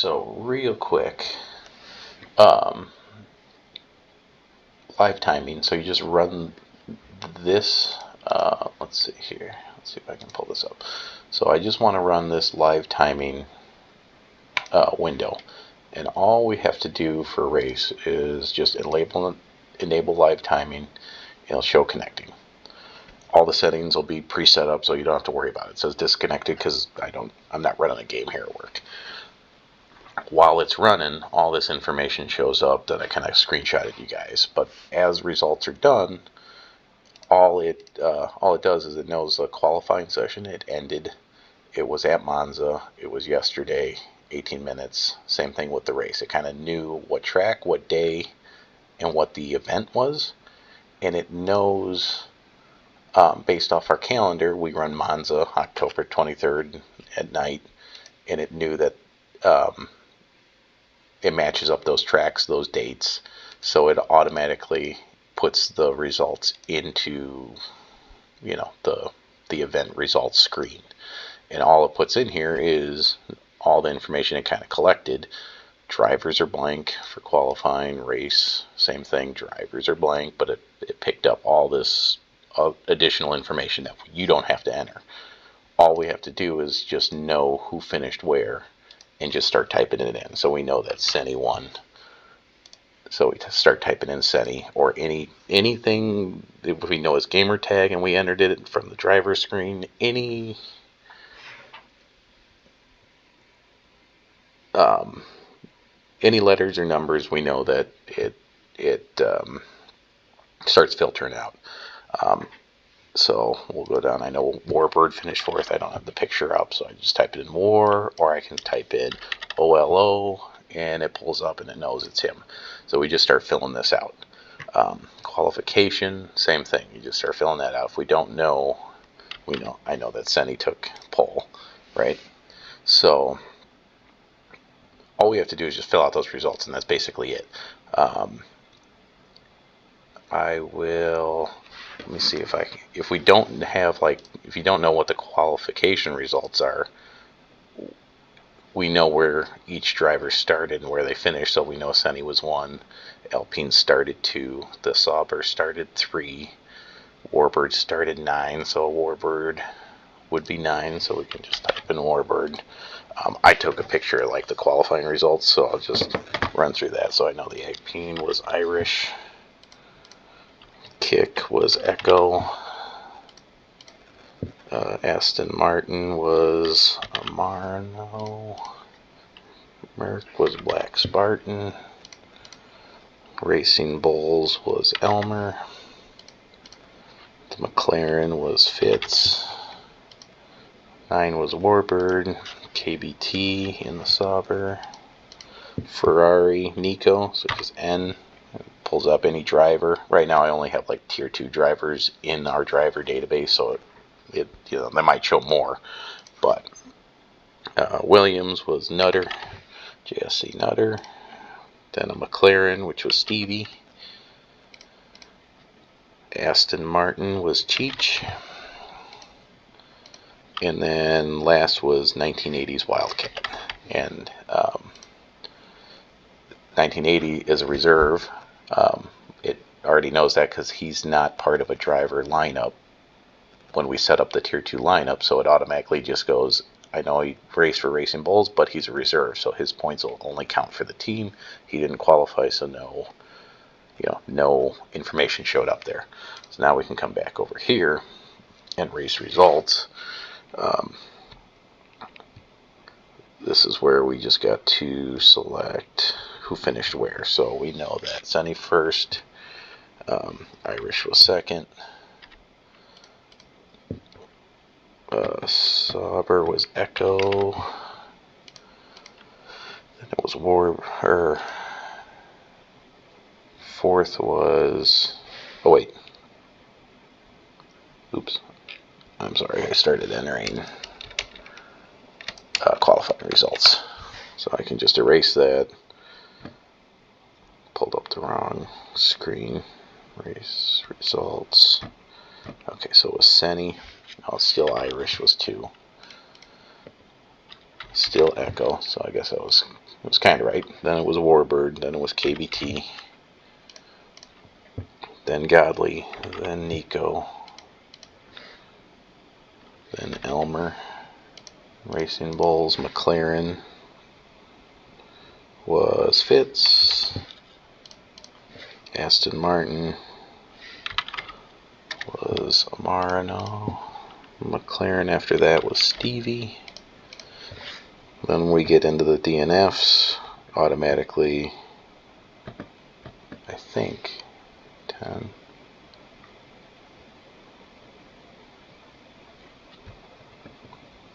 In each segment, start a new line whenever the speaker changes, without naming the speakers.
So real quick, um, live timing. So you just run this. Let's see here. Let's see if I can pull this up. So I just want to run this live timing window, and all we have to do for race is just enable live timing. It'll show connecting. All the settings will be pre-set up, so you don't have to worry about it. It says disconnected because I'm not running a game here at work. While it's running, all this information shows up that I kind of screenshotted you guys. But as results are done, all it does is it knows the qualifying session. It ended. It was at Monza. It was yesterday, 18 minutes. Same thing with the race. It kind of knew what track, what day, and what the event was. And it knows, based off our calendar, we run Monza October 23rd at night. And it knew that it matches up those tracks, those dates. So it automatically puts the results into, the event results screen. And all it puts in here is all the information it kind of collected. Drivers are blank for qualifying. Race, same thing, drivers are blank, but it picked up all this additional information that you don't have to enter. All we have to do is just know who finished where and just start typing it in. So we know that Senni won. So we start typing in Senni, or anything that we know is gamer tag, and we entered it from the driver screen. Any letters or numbers, we know that it starts filtering out. So we'll go down. I know Warbird finished fourth. I don't have the picture up, so I just type it in War, or I can type in OLO, and it pulls up and it knows it's him. So we just start filling this out. Qualification, same thing. You just start filling that out. If we don't know, I know that Senni took pole, right? So all we have to do is just fill out those results, and that's basically it. Let me see if we don't have, if you don't know what the qualification results are, we know where each driver started and where they finished. So we know Senni was 1, Alpine started 2, the Sauber started 3, Warbird started 9, so Warbird would be 9, so we can just type in Warbird. I took a picture of the qualifying results, so I'll just run through that. So I know the Alpine was Irish, Kick was Echo, Aston Martin was Amarno, Merc was Black Spartan, Racing Bulls was Elmer, the McLaren was Fitz, 9 was Warbird, KBT in the Sauber, Ferrari Nico, so just N. Pulls up any driver. Right now I only have tier 2 drivers in our driver database, so it they might show more. But Williams was Nutter, JSC Nutter. Then a McLaren, which was Stevie. Aston Martin was Cheech. And then last was 1980's Wildcat. And 1980 is a reserve. It already knows that because he's not part of a driver lineup when we set up the tier 2 lineup, so it automatically just goes, I know he raced for Racing Bulls, but he's a reserve, so his points will only count for the team. He didn't qualify, so no information showed up there. So now we can come back over here and race results. This is where we just got to select who finished where. So we know that Senni first, Irish was second, Sauber was Echo, then it was fourth was, oops, I'm sorry, I started entering qualifying results. So I can just erase that. Pulled up the wrong screen. Race results. Okay, so it was Senni. Oh, still Irish was 2. Still Echo, so I guess that was was kind of right. Then it was Warbird. Then it was KBT. Then Godly. Then Nico. Then Elmer. Racing Bulls. McLaren was Fitz. Aston Martin was Amarino. McLaren after that was Stevie. Then we get into the DNFs automatically. I think 10.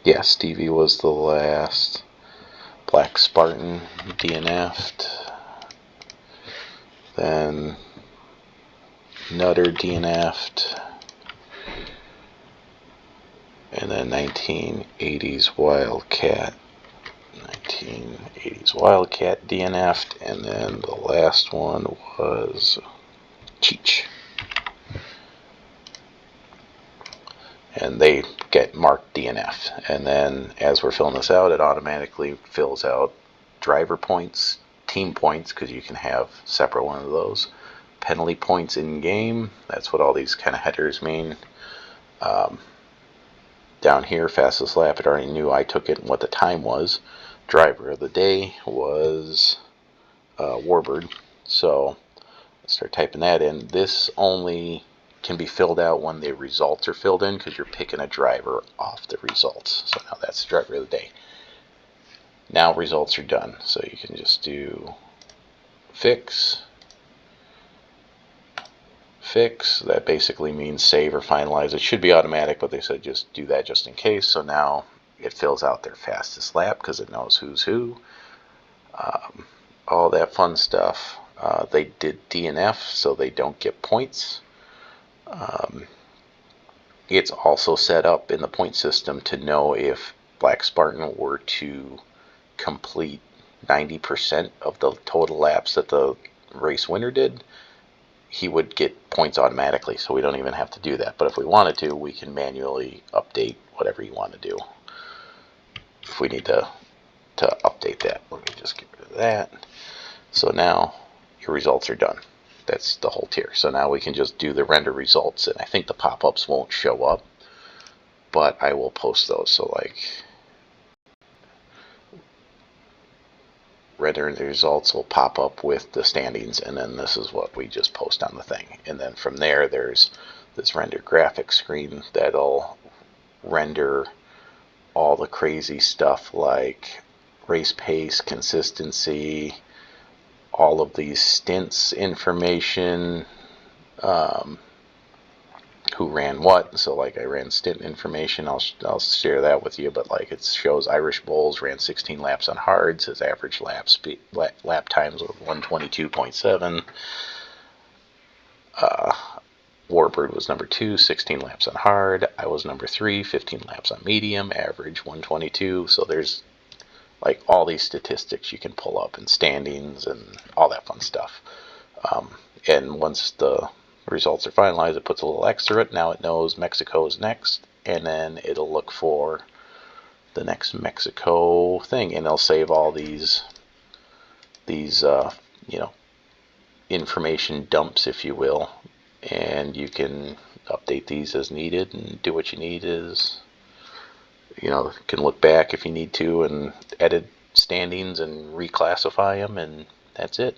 Yeah, Stevie was the last. Black Spartan DNF'd. Then Nutter DNF'd. And then 1980s Wildcat. 1980s Wildcat DNF'd. And then the last one was Cheech. And they get marked DNF. And then as we're filling this out, it automatically fills out driver points, team points, because you can have separate one of those. Penalty points in game, that's what all these kind of headers mean. Down here, fastest lap, it already knew I took it and what the time was. Driver of the day was Warbird. So let's start typing that in. This only can be filled out when the results are filled in because you're picking a driver off the results. So now that's the driver of the day. Now results are done. So you can just do fix. That basically means save or finalize. It should be automatic, but they said just do that just in case. So now it fills out their fastest lap because it knows who's who. All that fun stuff. They did DNF, so they don't get points. It's also set up in the point system to know if Black Spartan were to complete 90% of the total laps that the race winner did, he would get points automatically, so we don't even have to do that. But if we wanted to, we can manually update whatever you want to do. If we need to update that, let me just get rid of that. So now your results are done. That's the whole tier. So now we can just do the render results, and I think the pop-ups won't show up, but I will post those. So like render the results will pop up with the standings, and then this is what we just post on the thing. And then from there, there's this render graphics screen that'll render all the crazy stuff like race pace, consistency, all of these stints information, who ran what. So like I ran stint information, I'll share that with you, but like it shows Irish Bulls ran 16 laps on hards, his average lap times was 122.7. Warbird was number 2, 16 laps on hard. I was number 3, 15 laps on medium, average 122. So there's like all these statistics you can pull up, and standings and all that fun stuff. And once the results are finalized, it puts a little X through it. Now it knows Mexico is next, and then it'll look for the next Mexico thing, and it'll save all these information dumps, if you will, and you can update these as needed and do what you need. Is can look back if you need to and edit standings and reclassify them, and that's it.